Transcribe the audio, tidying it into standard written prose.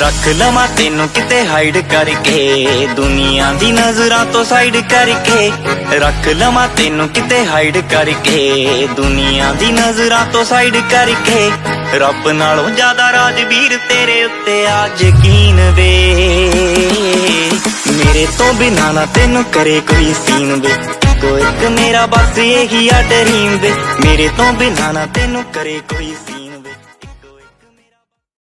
रख लवा तेनू किते हाइड करके दुनिया दी नजरां तो साइड करके। रख लवा तेनू किते हाइड करके दुनिया दी नजरां तो साइड करके। रब नालों ज्यादा राजवीर तेरे उत्ते आज यकीन वे। मेरे तो बिना ना तेनू करे कोई सीन वे। कोई एक मेरा बस यही आ ड्रीम वे। मेरे तो बिना ना तेनू करे कोई सीन।